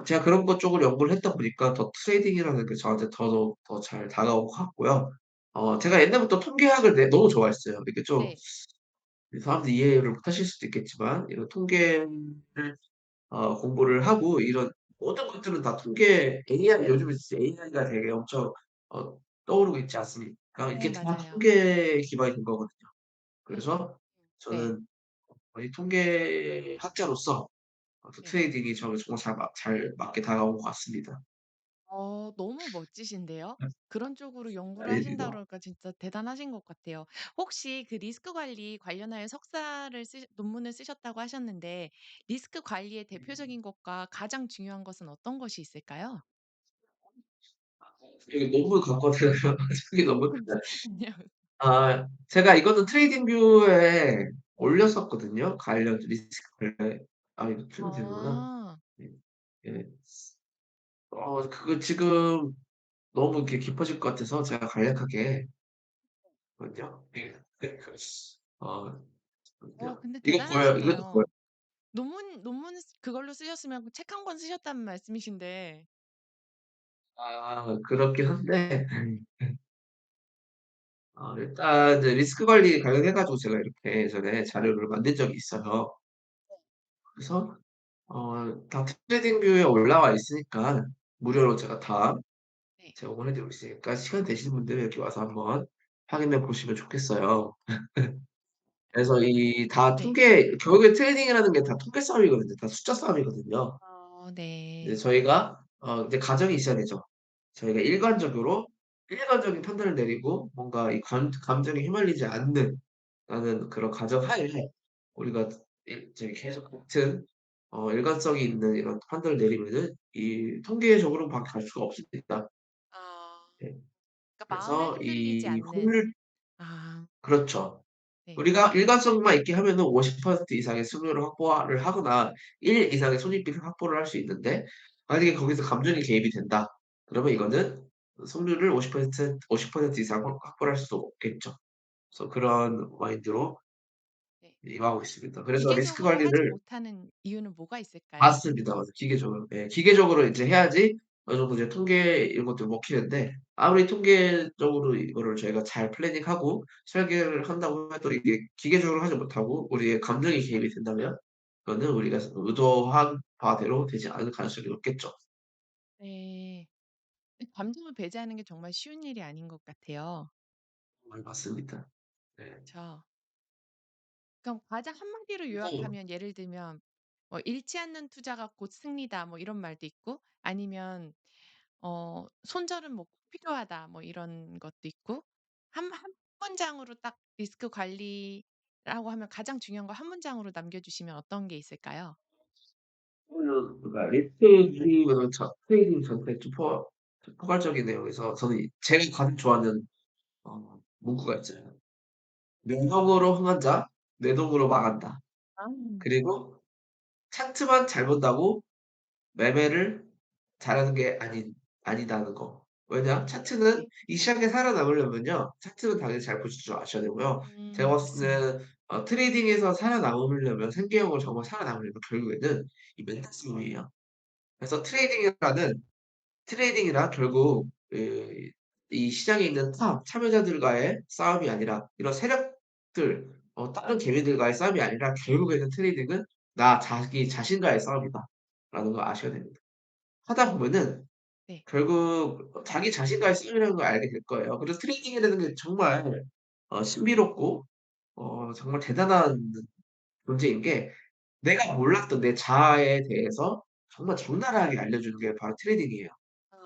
제가 그런 것 쪽으로 연구를 했다 보니까 더 트레이딩이라는 게 저한테 더더욱 더 잘 다가온 것 같고요. 제가 아. 옛날부터 통계학을 너무 좋아했어요. 이게 좀 네. 사람들이 이해를 못 하실 수도 있겠지만 이런 통계를 공부를 하고 이런 모든 것들은 다 통계 AI 요즘에 진짜 AI가 되게 엄청 어 떠오르고 있지 않습니까? 네 이게 다 맞아요. 통계에 기반이 된 거거든요. 네. 그래서 네. 저는 이 통계학자로서 네. 트레이딩이 저는 정말 잘 맞게 다가온 것 같습니다. 너무 멋지신데요. 그런 쪽으로 연구를 하신다 아닙니다. 그러니까 진짜 대단하신 것 같아요. 혹시 그 리스크 관리 관련하여 석사를 논문을 쓰셨다고 하셨는데 리스크 관리의 대표적인 것과 가장 중요한 것은 어떤 것이 있을까요? 이게 논문 갖고 왔잖아요. 저기 논문 아니요. 제가 이거는 트레이딩뷰에 올렸었거든요. 관련 리스크 관련 이거 틀면 되는구나. 아. 예. 예. 그거 지금 너무 이렇게 깊어질 것 같아서 제가 간략하게 잠깐만요. 예. 어 잠깐만요. 근데 이거 보여요? 이것도 보여요? 대단하시네요. 논문 그걸로 쓰셨으면 책 한 권 쓰셨다는 말씀이신데. 그렇긴 한데 일단 이제 리스크 관리 관련해 가지고 제가 이렇게 예전에 자료를 만든 적이 있어요. 그래서 다 트레이딩뷰에 올라와 있으니까 무료로 제가 다 네. 제공을 해 드리고 있으니까 시간 되시는 분들은 여기 와서 한번 확인해 보시면 좋겠어요. 그래서 이 다 네. 결국에 트레이딩이라는 게 다 통계 싸움이거든요. 다 숫자 싸움이거든요. 이제 네. 저희가 이제 가정이 있어야 되죠. 저희가 일관적인 판단을 내리고 뭔가 이 감정에 휘말리지 않는 라는 그런 가정하에 우리가 이제 계속 같은 일관성이 있는 이런 판단을 내리면은 이 통계적으로 밖에 갈 수가 없습니다. 아. 예. 그러니까 마음을 그래서 흔들리지 이 않는. 확률 아. 그렇죠. 네. 우리가 일관성만 있게 하면은 50% 이상의 승률을 확보를 하거나 1 이상의 손익비를 확보를 할 수 있는데 만약에 거기서 감정이 개입이 된다. 그러면 네. 이거는 승률을 50% 이상 확보를 할 수 없겠죠. 그래서 그런 마인드로 네. 임하고 있습니다. 그래서 리스크 기계적으로 하지 관리를 못하는 이유는 뭐가 있을까요? 맞습니다. 기계적으로. 예. 기계적으로 이제 해야지 어느 정도 이제 통계 이런 것들이 먹히는데 아무리 통계적으로 이거를 저희가 잘 플래닝하고 설계를 한다고 해도 이게 기계적으로 하지 못하고 우리의 감정이 개입이 된다면 그거는 우리가 의도한 바대로 되지 않을 가능성이 높겠죠. 네. 감정을 배제하는 게 정말 쉬운 일이 아닌 것 같아요. 맞습니다. 네. 그쵸. 그럼 가장 한마디로 그래서 요약하면 예를 들면 뭐 "잃지 않는 투자가 곧 승리다." 뭐 이런 말도 있고 아니면 "손절은 뭐 꼭 필요하다." 뭐 이런 것도 있고 한 문장으로 딱 리스크 관리라고 하면 가장 중요한 거 한 문장으로 남겨 주시면 어떤 게 있을까요? 그러니까 리스크 관리는 트레이딩 전체에 좀 포괄적인 내용에서 저는 제가 가장 좋아하는 문구가 있어요. "뇌동으로 흥한 자 뇌동으로 망한다." 아. 그리고 차트만 잘 본다고 매매를 잘하는 게 아니다는 거. 왜냐? 차트는 네. 이 시장에 살아남으려면요. 차트는 당연히 잘 보실 줄 아셔야 되고요. 제가 봤을 맞습니다. 때는 트레이딩에서 살아남으려면 생계형으로 정말 살아남으려면 결국에는 이 멘탈 싸움이에요. 그래서 트레이딩이란 결국 이 시장에 있는 참여자들과의 싸움이 아니라 이런 세력들 다른 개미들과의 싸움이 아니라 결국에는 트레이딩은 나 자기 자신과의 싸움이다라는 걸 아셔야 됩니다. 하다 보면은 네. 결국 자기 자신과의 싸움이라는 걸 알게 될 거예요. 그래서 트레이닝이라는 게 정말 신비롭고 정말 대단한 존재인 게 내가 몰랐던 내 자아에 대해서 정말 적나라하게 알려주는 게 바로 트레이닝이에요.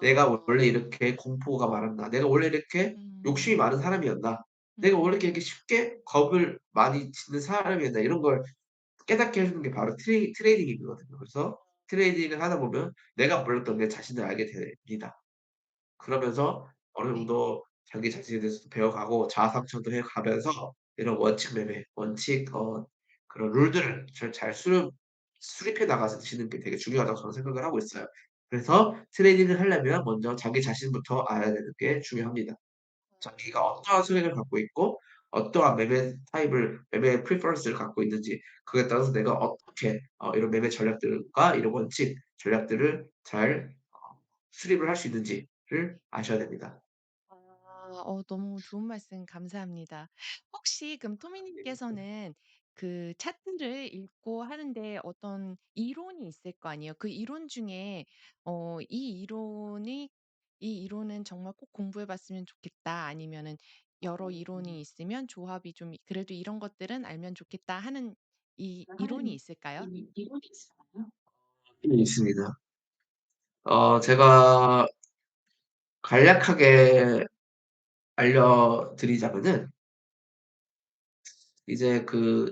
내가 어. 원래 이렇게 공포가 많았나? 내가 원래 이렇게 욕심이 음. 많은 사람이었나? 내가 원래 음. 이렇게 쉽게 겁을 많이 짓는 사람이었나? 이런 걸 깨닫게 해 주는 게 바로 트레이닝이거든요. 그래서 트레이닝을 하다 보면 내가 몰랐던 내 자신을 알게 됩니다. 그러면서 어느 네. 정도 자기 자신에 대해서도 배워가고 자아 성찰도 해 가면서 이런 원칙 매매, 그런 룰들을 잘 수립해 나가시는 게 되게 중요하다고 저는 생각을 하고 있어요. 그래서 트레이닝을 하려면 먼저 자기 자신부터 알아야 되는 게 중요합니다. 자기가 어떠한 성향을 갖고 있고 어떠한 매매 프리퍼런스를 갖고 있는지 그에 따라서 내가 어떻게 이런 매매 전략들과 이런 원칙 전략들을 잘 수립을 할 수 있는지를 아셔야 됩니다. 너무 좋은 말씀 감사합니다. 혹시 그럼 토미 네. 님께서는 그 차트를 읽고 하는데 어떤 이론이 있을 거 아니에요. 그 이론 중에 이 이론은 정말 꼭 공부해 봤으면 좋겠다. 아니면은 여러 이론이 있으면 조합이 좀 그래도 이런 것들은 알면 좋겠다 하는 이 이론이 있을까요? 네, 있습니다. 제가 간략하게 알려드리자면은 이제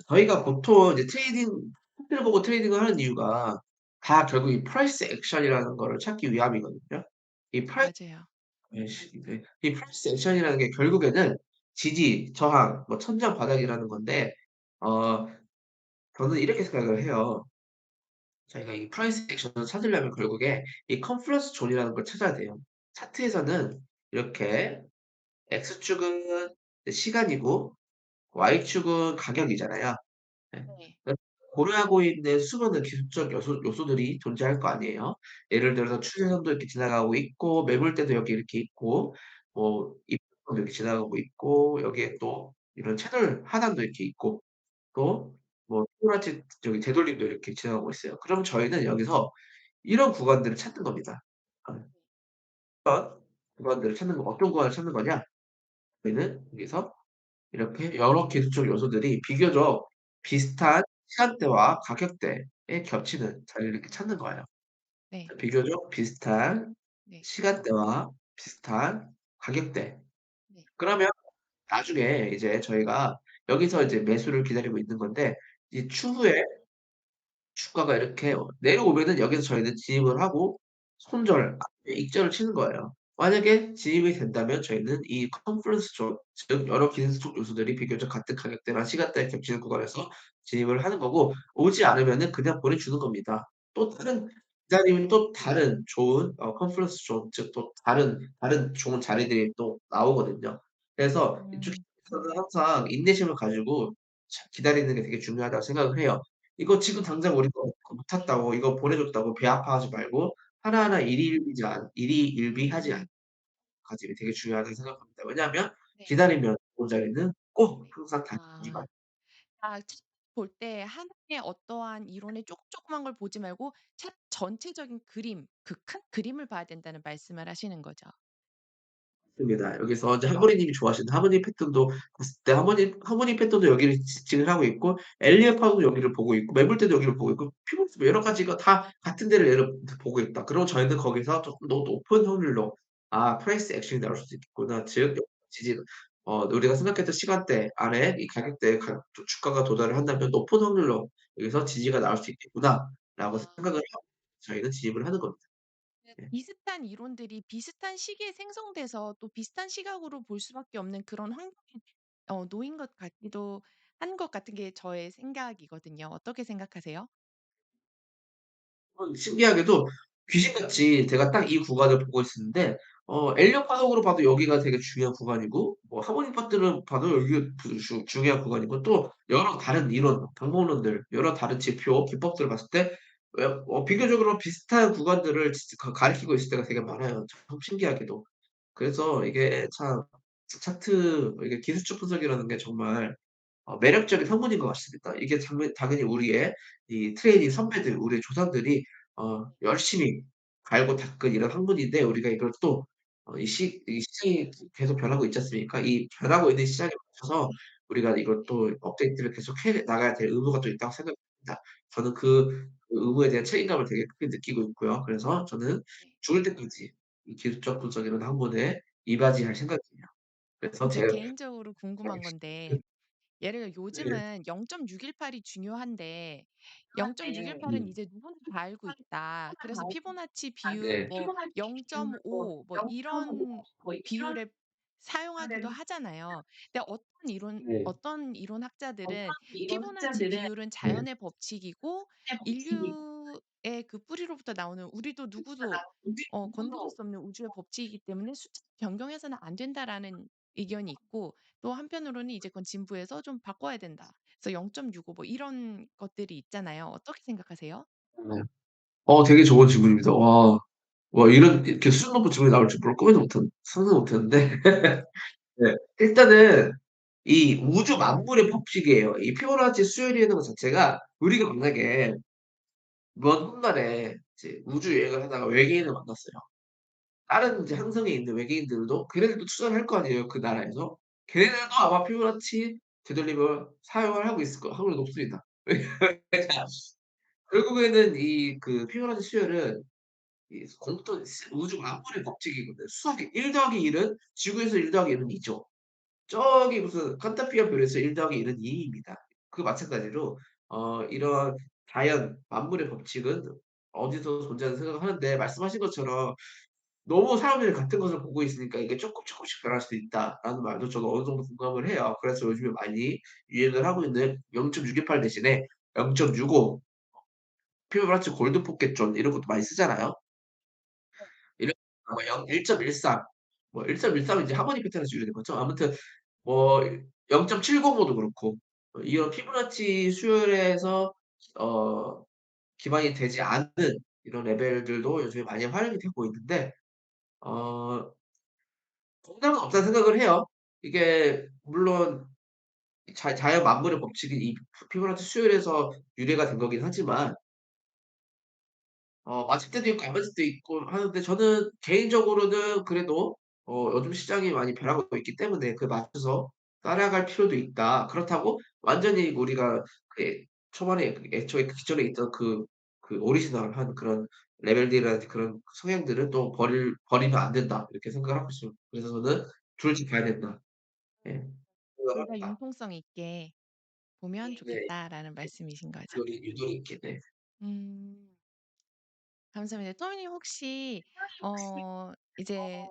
저희가 보통 이제 차트를 보고 트레이딩을 하는 이유가 다 결국 이 프라이스 액션이라는 거를 찾기 위함이거든요. 이 프라이스 맞아요. 이 프라이스 액션이라는 게 결국에는 지지, 저항, 뭐 천장 바닥이라는 건데 어 저는 이렇게 생각을 해요. 저희가 이 프라이스 액션을 찾으려면 결국에 이 컨퍼런스 존이라는 걸 찾아야 돼요. 차트에서는 이렇게 X축은 이제 시간이고 Y축은 가격이잖아요. 예. 네. 그러니까 고려하고 있는 수많은 기술적 요소들이 존재할 거 아니에요. 예를 들어서 추세선도 이렇게 지나가고 있고 매물대도 여기 이렇게 있고 뭐 입도 이렇게 지나가고 있고 여기에 또 이런 채널 하단도 이렇게 있고 또 뭐 피보나치 저기 되돌림도 이렇게 지나가고 있어요. 그럼 저희는 여기서 이런 구간들을 찾는 겁니다. 어떤 구간들을 찾는 거 어떤 구간을 찾는 거냐? 저희는 여기서 이렇게 여러 기술적 요소들이 비교적 비슷한 시간대와 가격대에 겹치는 자리를 이렇게 찾는 거예요. 네. 비교적 비슷한 네. 시간대와 비슷한 가격대. 네. 그러면 나중에 이제 저희가 여기서 이제 매수를 기다리고 있는 건데 이 추후에 주가가 이렇게 내려오면은 여기서 저희는 진입을 하고 손절, 익절을 치는 거예요. 만약에 진입이 된다면 저희는 이 컨퍼런스 존, 즉 여러 기술적 요소들이 비교적 같은 가격대나 시간대에 겹치는 구간에서 진입을 하는 거고 오지 않으면은 그냥 보내주는 겁니다. 또 기다리면 또 다른 좋은 컨퍼런스 존, 즉 또 다른 좋은 자리들이 또 나오거든요. 그래서 이 음. 주식에서는 항상 인내심을 가지고 기다리는 게 되게 중요하다고 생각을 해요. 이거 지금 당장 우리가 못 탔다고 이거 보내줬다고 배 아파하지 말고 하나하나 일희일비하지 않는 과정이 되게 중요하다고 생각합니다. 왜냐하면 네. 기다리면 좋은 자리는 꼭 네. 항상 아. 닥치지가 차트 볼 때 하나의 어떠한 이론의 조금조그만 걸 보지 말고 차트 전체적인 그림, 그 큰 그림을 봐야 된다는 말씀을 하시는 거죠. 않습니다. 여기서 이제 하모니님이 좋아하시는 하모니 패턴도 봤을 때 하모니 패턴도 여기를 지칭을 하고 있고 엘리엇 파도 여기를 보고 있고 매물대도 여기를 보고 있고 피보나치 뭐 여러 가지가 다 같은 데를 보고 있다. 그러면 저희는 거기서 쪼끔 더 높은 확률로 '아 프라이스 액션이 나올 수도 있겠구나.' 즉 지지 우리가 생각했던 시간대 안에 이 가격대에 주가가 도달을 한다면 '높은 확률로 여기서 지지가 나올 수 있겠구나.'라고 아. 생각을 하고 저희는 진입을 하는 겁니다. 예. 비슷한 이론들이 비슷한 시기에 생성돼서 또 비슷한 시각으로 볼 수밖에 없는 그런 환경에 놓인 것 같기도 한 것 같은 게 저의 생각이거든요. 어떻게 생각하세요? 신기하게도 귀신같이 제가 딱 이 구간을 보고 있었는데 엘리엇 파동으로 봐도 여기가 되게 중요한 구간이고 뭐 하모닉 파트를 봐도 여기가 중요한 구간이고 또 여러 다른 이론, 방법론들 여러 다른 지표, 기법들을 봤을 때 비교적으로 비슷한 구간들을 가리키고 있을 때가 되게 많아요 참 신기하게도. 그래서 이게 참 차트 이게 기술적 분석이라는 게 정말 매력적인 성분인 것 같습니다. 이게 당연히 우리의 이 트레이닝 선배들, 우리의 조상들이 열심히 갈고 닦은 이런 학문인데 우리가 이걸 또 이 시장이 계속 변하고 있지 않습니까? 이 변하고 있는 시장에 맞춰서 우리가 이걸 또 업데이트를 계속 해 나가야 될 의무가 또 있다고 생각합니다. 저는 그 의무에 대한 책임감을 되게 크게 느끼고 있고요. 그래서 저는 네. 죽을 때까지 이 기술적 도적 이런 학문에 이바지할 생각이에요. 그래서 저 제가 개인적으로 궁금한 건데 예를 들어 네. 요즘은 0.618이 중요한데 0.618은 이제 누구나 다 알고 있다. 그래서 피보나치 비율 네. 뭐 0.5 뭐 이런 비율에 사용하기도 하잖아요. 근데 네. 어떤 이론학자들은 피보나치 비율은 네. 자연의 법칙이고 인류의 그 뿌리로부터 나오는 우리도 누구도 건드릴 수 없는 우주의 법칙이기 때문에 숫자를 변경해서는 안 된다라는 의견이 있고 또 한편으로는 이제 그건 진부해서 좀 바꿔야 된다. 그래서 0.65 뭐 이런 것들이 있잖아요. 어떻게 생각하세요? 네. 되게 좋은 질문입니다. 이렇게 수준 높은 질문이 나올 줄 상상도 못 했는데 네. 일단은 이 우주 만물의 법칙이에요. 이 피보나치 수열이라는 것 자체가 우리가 만약에 먼 훗날에 이제 우주 여행을 하다가 외계인을 만났어요. 다른 이제 행성에 있는 외계인들도 걔네들도 투자를 할 거 아니에요, 그 나라에서. 걔네들도 아마 피보나치 되돌림을 사용을 하고 있을 확률이 높습니다. 왜냐면 결국에는 이 그 피보나치 수열은 이 공통 우주 만물의 법칙이거든요. 수학의 1 더하기 1은 지구에서 1 더하기 1은 2 죠. 저기 무슨 칸타피아 별에서 1 더하기 1은 2 입니다. 그 마찬가지로 이런 자연 만물의 법칙은 어디서 존재하는 생각을 하는데 말씀하신 것처럼 너무 사람들이 같은 것을 보고 있으니까 이게 쪼끔씩 변할 수도 있다라는 말도 저도 어느 정도 공감을 해요. 그래서 요즘에 많이 유행을 하고 있는 0.618 대신에 0.65 피부브라치 골드 포켓 존 이런 것도 많이 쓰잖아요. 이런 뭐 1.13 뭐 1.13은 이제 하모니 패턴에서 유래된 거죠. 아무튼 뭐 0.705도 그렇고 이런 피부나치 수열에서 어 기반이 되지 않은 이런 레벨들도 요즘에 많이 활용이 되고 있는데 어 정답은 없다는 생각을 해요. 이게 물론 자연 만물의 법칙이 이 피부나치 수열에서 유래가 된 거긴 하지만 맞을 때도 있고 안 맞을 때도 있고 하는데 저는 개인적으로는 그래도 요즘 시장이 많이 변하고 있기 때문에 그에 맞춰서 따라갈 필요도 있다. 그렇다고 완전히 우리가 초반에 애초에 그 기존에 있던 그 오리지널한 그런 레벨들이라든지 그런 성향들은 또 버리면 안 된다. 이렇게 생각을 하고 있어요. 그래서 저는 둘 다 봐야 된다. 예. 생각을 둘 다 합니다. 융통성 있게 보면 네. 좋겠다라는 말씀이신 거죠. 유도리 있게 네. 음. 감사합니다. 토미님 혹시 이제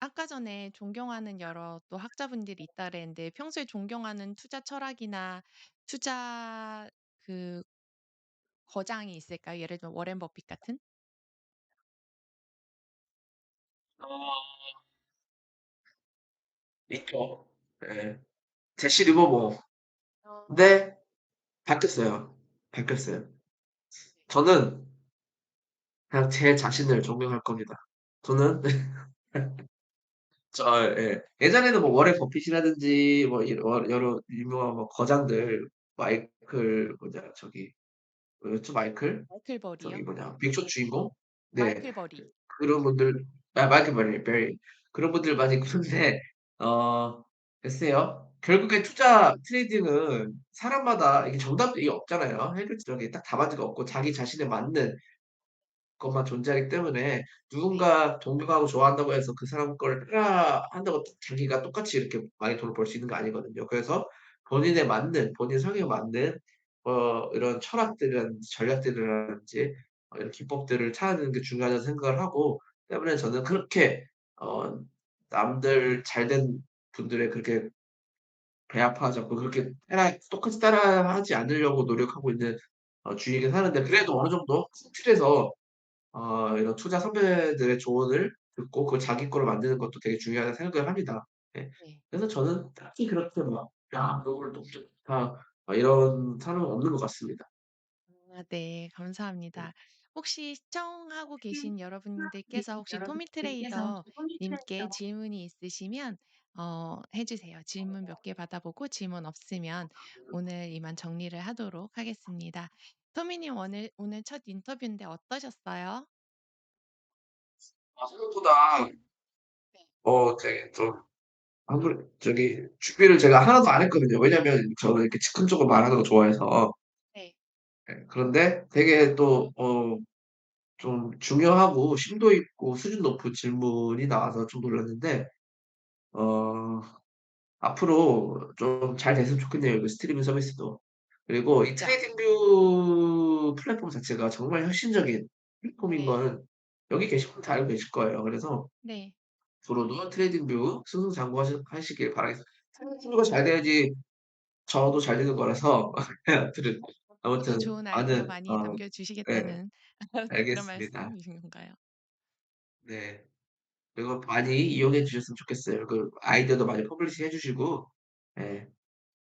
아까 전에 존경하는 여러 또 학자분들이 있다 그랬는데 평소에 존경하는 투자 철학이나 투자 그 거장이 있을까요? 예를 들면 워렌 버핏 같은? 어 있죠. 예. 제시 리버모. 네. 바뀌었어요. 바뀌었어요. 저는 그냥 제 자신을 존경할 겁니다. 저는 예. 예전에는 뭐 워렌 버핏이라든지 뭐 여러 유명한 뭐 거장들 마이클 뭐냐 저기 뭐였죠 마이클? 마이클 저기 버리요? 뭐냐 빅쇼 주인공? 네. 마이클 버리. 그런 분들 마이클 베리 그런 분들 많이 있는데 어 글쎄요. 결국에 투자 트레이딩은 사람마다 이게 정답이 없잖아요. 해결책이 딱 답안지가 없고 자기 자신에 맞는 것만 존재하기 때문에 네. 누군가 존경하고 좋아한다고 해서 그 사람 걸 따라한다고 자기가 똑같이 이렇게 많이 돈을 벌 수 있는 거 아니거든요. 그래서 본인에 맞는 본인 성향에 맞는 이런 철학들이라든지 전략들이라든지 이런 기법들을 찾는 게 중요하다고 생각을 하고 때문에 저는 그렇게 어 남들 잘 된 분들의 그렇게 배 아파하지 않고 그렇게 똑같이 따라하지 않으려고 노력하고 있는 주의이긴 하는데 그래도 어느 정도 큰 틀에서 이런 투자 선배들의 조언을 듣고 그걸 자기 거로 만드는 것도 되게 중요하다고 생각을 합니다. 예. 네. 그래서 저는 딱히 그렇게 막 '야 요거를 너무 좋다.' 이런 사람은 없는 것 같습니다. 아 네. 감사합니다. 혹시 시청하고 계신 여러분들께서 혹시 토미 트레이더 님께 질문이 있으시면 해 주세요. 질문 몇 개 받아보고 질문 없으면 오늘 이만 정리를 하도록 하겠습니다. 토미님 오늘 첫 인터뷰인데 어떠셨어요? 생각보다 네. 되게 좀 아무리 저기 준비를 제가 하나도 안 했거든요. 왜냐면 저는 이렇게 즉흥적으로 말하는 거 좋아해서. 네. 예. 그런데 되게 또 좀 중요하고 심도 있고 수준 높은 질문이 나와서 좀 놀랐는데 어 앞으로 좀 잘 됐으면 좋겠네요, 그 스트리밍 서비스도. 그리고 이 그쵸. 트레이딩뷰 플랫폼 자체가 정말 혁신적인 플랫폼인 네. 건 여기 계신 분 다 알고 계실 거예요. 그래서 네. 앞으로도 트레이딩뷰 승승장구하시길 바라겠습니다. 트레이딩뷰가 잘 돼야지 저도 잘 되는 거라서 아무튼 더 아무튼 좋은 아이디어 많은 많이 네, 남겨주시겠다는 그런 알겠습니다. 말씀이신 건가요? 네. 그리고 많이 이용해 주셨으면 좋겠어요. 그 아이디어도 많이 퍼블리시 해 주시고 예.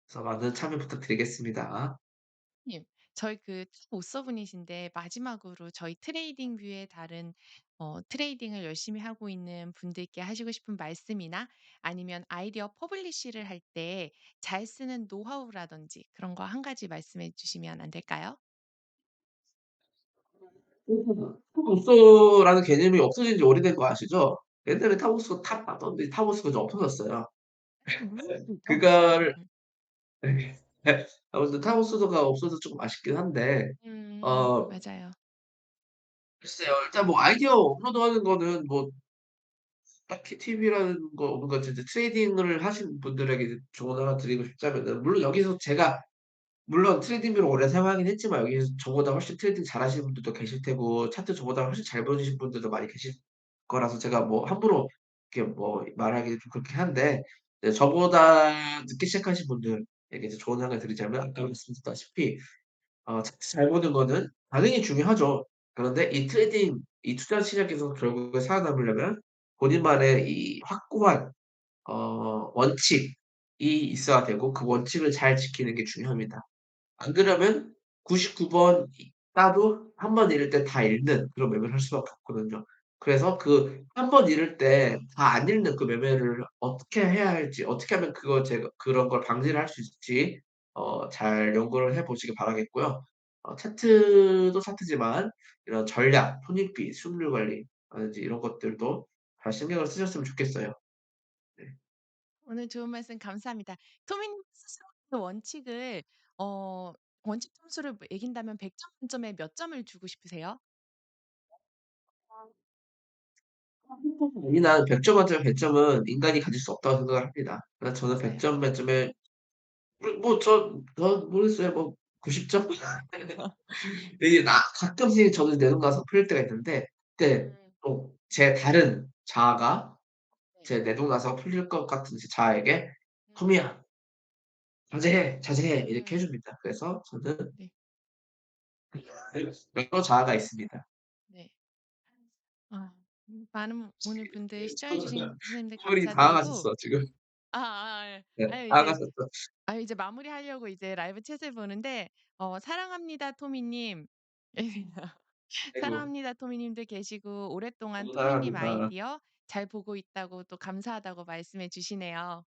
그래서 많은 참여 부탁드리겠습니다. 님, 저희 그 오서분이신데 마지막으로 저희 트레이딩 뷰의 다른 트레이딩을 열심히 하고 있는 분들께 하시고 싶은 말씀이나 아니면 아이디어 퍼블리시를 할 때 잘 쓰는 노하우라든지 그런 거 한 가지 말씀해 주시면 안 될까요? 탑오쏘라는 개념이 없어진 지 오래된 거 아시죠? 옛날에 탑오쏘 탑 하던데 탑오쏘가 이제 없어졌어요. 음. 그거를 아무튼 탑오쏘가 없어서 쪼금 아쉽긴 한데 어 맞아요. 글쎄요. 일단 뭐 아이디어 업로드하는 거는 뭐 딱히 팁이라는 거 없는 것 같은데 트레이딩을 하시는 분들에게 이제 조언 하나 드리고 싶자면은 물론 여기서 제가 물론 트레이딩비를 오래 사용하긴 했지만 여기서 저보다 훨씬 트레이딩 잘하시는 분들도 계실 테고 차트 저보다 훨씬 잘 보시는 분들도 많이 계실 거라서 제가 뭐 함부로 이렇게 뭐 말하기는 좀 그렇긴 한데 네 저보다 늦게 시작하신 분들에게 이제 조언 하나 드리자면 아까 말씀드렸다시피 차트 잘 보는 거는 당연히 중요하죠. 그런데 이 트레이딩 이 투자 시장에서 결국에 살아남으려면 본인만의 이 확고한 원칙이 있어야 되고 그 원칙을 잘 지키는 게 중요합니다. 안 그러면 99번 따도 한 번 잃을 때 다 잃는 그런 매매를 할 수밖에 없거든요. 그래서 그 한 번 잃을 때 다 안 잃는 그 매매를 어떻게 해야 할지 어떻게 하면 그거 제가 그런 걸 방지를 할 수 있을지 잘 연구를 해 보시길 바라겠고요. 차트도 차트지만 이런 전략, 손익비, 수익률 관리라든지 이런 것들도 잘 신경을 쓰셨으면 좋겠어요. 네. 오늘 좋은 말씀 감사합니다. 토미님 스스로의 원칙을 어 원칙 점수를 매긴다면 100점 만점에 몇 점을 주고 싶으세요? 아니나 100점 만점에 100 점은 인간이 가질 수 없다고 생각을 합니다. 그래서 저는 100점 맞아요. 만점에 저 모르겠어요. 뭐 90 점? 이게 나 가끔씩 저도 내놓고 나서 풀릴 때가 있는데 그때 음. 또 제 다른 자아가 네. 제 내놓고 나서 풀릴 것 같은 제 자아에게 음. "토미야 자제해, 자제해." 이렇게 해 음. 줍니다. 그래서 저는 네. 여러 자아가 있습니다. 네. 아 많은 오늘 분들 시청해 주신 선생님들 토미님 감사드리고 당황하셨어 지금. 예. 네 아유 이제 당황하셨어. 이제 마무리하려고 이제 라이브 챗을 보는데 사랑합니다 토미님. 아이고 사랑합니다 토미님도 계시고 오랫동안 저도 토미님 사랑합니다. 아이디어 잘 보고 있다고 또 감사하다고 말씀해 주시네요.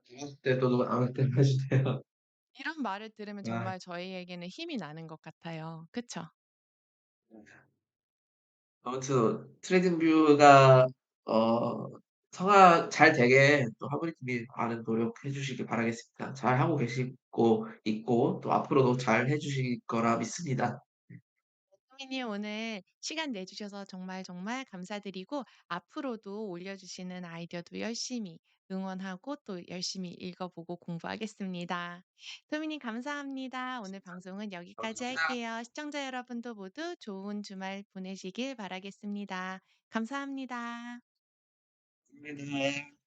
당하실 때도 아무 때나 하시네요. 이런 말을 들으면 아. 정말 저희에게는 힘이 나는 것 같아요. 그쵸? 아무튼 트레이딩뷰가 어 성화 잘 되게 또 하모니님이 많은 노력해 주시길 바라겠습니다. 잘하고 계시고 있고 또 앞으로도 잘해 주실 거라 믿습니다. 토미님 오늘 시간 내주셔서 정말 정말 감사드리고 앞으로도 올려주시는 아이디어도 열심히 응원하고 또 열심히 읽어보고 공부하겠습니다. 토미님 감사합니다. 오늘 방송은 여기까지 감사합니다. 할게요. 시청자 여러분도 모두 좋은 주말 보내시길 바라겠습니다. 감사합니다. 감사합니다.